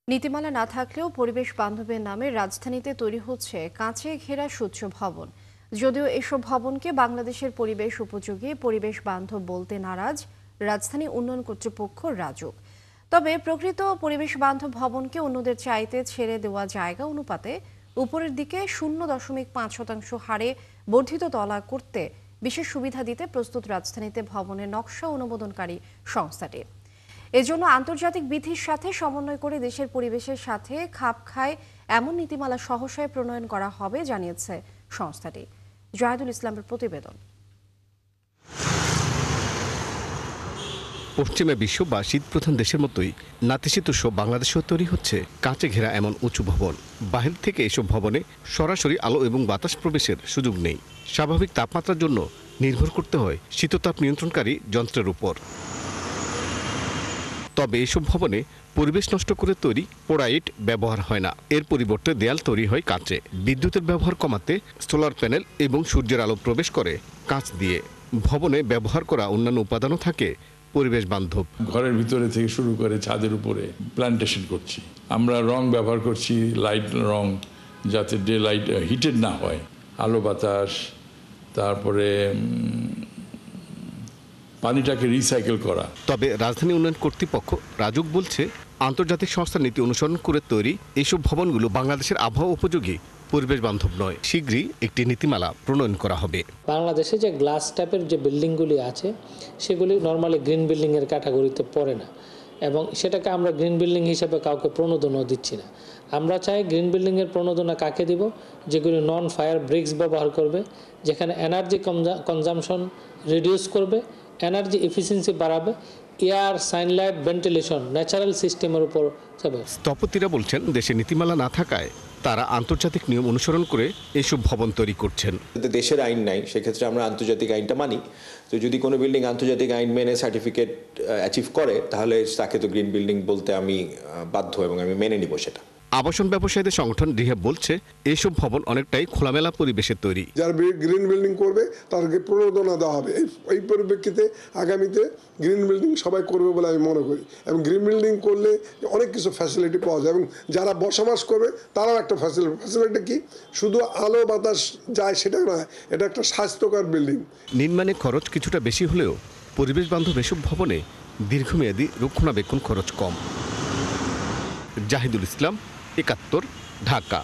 নীতিমালা না থাকলেও পরিবেশ বান্ধবের নামে রাজধানীতে তৈরি হচ্ছে কাঁচে ঘেরা স্বচ্ছ ভবন। যদিও এসব ভবনকে বাংলাদেশের পরিবেশ উপযোগী পরিবেশ বান্ধব বলতে নারাজ রাজধানী উন্নয়ন কর্তৃপক্ষ রাজুক। তবে প্রকৃত পরিবেশ বান্ধব ভবনকে অন্যদের চাইতে ছেড়ে দেওয়া জায়গা অনুপাতে উপরের দিকে 0.5% হারে বর্ধিত তলা করতে বিশেষ সুবিধা দিতে প্রস্তুত রাজধানীতে ভবনের নকশা অনুমোদনকারী সংস্থাটি। এজন্য আন্তর্জাতিক বিধির সাথে সমন্বয় করে দেশের পরিবেশের সাথে খাপ খায় এমন নীতিমালা সহসায় প্রণয়ন করা হবে জানিয়েছে সংস্থাটি। জাহিদুল ইসলামের প্রতিবেদন। পশ্চিমা বিশ্ব বা শীতপ্রধান দেশের মতোই নাতিশীতোষ্ণ বাংলাদেশেও তৈরি হচ্ছে কাঁচে ঘেরা এমন উঁচু ভবন। বাহির থেকে এসব ভবনে সরাসরি আলো এবং বাতাস প্রবেশের সুযোগ নেই। স্বাভাবিক তাপমাত্রার জন্য নির্ভর করতে হয় শীততাপ নিয়ন্ত্রণকারী যন্ত্রের উপর। তবে এসব ভবনে পরিবেশ নষ্ট করে তৈরি পোড়া ইট ব্যবহার হয় না। এর পরিবর্তে দেয়াল তৈরি হয় কাঁচে। বিদ্যুতের ব্যবহার কমাতে সোলার প্যানেল এবং সূর্যের আলো প্রবেশ করে কাঁচ দিয়ে। ভবনে ব্যবহার করা অন্যান্য উপাদানও থাকে পরিবেশ বান্ধব। ঘরের ভিতরে থেকে শুরু করে ছাদের উপরে প্ল্যান্টেশন করছি। আমরা রং ব্যবহার করছি লাইট রং, যাতে ডে লাইট হিটেড না হয়। আলো বাতাস, তারপরে পানিটাকে রিসাইকেল করা। তবে রাজধানী উন্নয়ন কর্তৃপক্ষ রাজুক বলছে, আন্তর্জাতিক সংস্থার নীতি অনুসরণ করে তৈরি এইসব ভবনগুলো বাংলাদেশের আবহাওয়া উপযোগী পরিবেশ বান্ধব নয়। শীঘ্রই একটি নীতিমালা প্রণয়ন করা হবে। বাংলাদেশে যে গ্লাস টাইপের যে বিল্ডিংগুলি আছে সেগুলি নর্মালি গ্রিন বিল্ডিংয়ের ক্যাটাগরিতে পড়ে না, এবং সেটাকে আমরা গ্রিন বিল্ডিং হিসেবে কাউকে প্রণোদনাও দিচ্ছি না। আমরা চাই গ্রিন বিল্ডিংয়ের প্রণোদনা কাকে দিব? যেগুলি নন ফায়ার ব্রিক্স ব্যবহার করবে, যেখানে এনার্জি কনজামশন রিডিউস করবে, এনার্জি এফিসিয়েন্সি বাড়াবে, এয়ার, সানলাইট, ভেন্টিলেশন, ন্যাচারাল সিস্টেমের উপর যাবে। স্থপতিরা বলছেন, দেশে নীতিমালা না থাকায় তারা আন্তর্জাতিক নিয়ম অনুসরণ করে এসব ভবন তৈরি করছেন। দেশের আইন নাই, সেক্ষেত্রে আমরা আন্তর্জাতিক আইনটা মানি। তো যদি কোনো বিল্ডিং আন্তর্জাতিক আইন মেনে সার্টিফিকেট অ্যাচিভ করে, তাহলে তাকে তো গ্রিন বিল্ডিং বলতে আমি বাধ্য এবং আমি মেনে নিব সেটা। আবাসন ব্যবসায়ীদের সংগঠন রিহ্যাব বলছে, এইসব ভবন অনেকটাই খোলামেলা পরিবেশের তৈরি। যারা গ্রিন বিল্ডিং করবে তাদেরকে প্রণোদনা দেওয়া হবে। এই পরিপ্রেক্ষিতে আগামীতে গ্রিন বিল্ডিং সবাই করবে বলে আমি মনে করি, এবং গ্রিন বিল্ডিং করলে অনেক কিছু ফ্যাসিলিটি পাওয়া যায়, এবং যারা বসবাস করবে তারাও একটা ফ্যাসিলিটি কি শুধু আলো বাতাস যায় সেটা নয়, এটা একটা স্বাস্থ্যকর বিল্ডিং। নির্মাণে খরচ কিছুটা বেশি হলেও পরিবেশ বান্ধব এসব ভবনে দীর্ঘমেয়াদী রক্ষণাবেক্ষণ খরচ কম। জাহিদুল ইসলাম, ৭১, ঢাকা।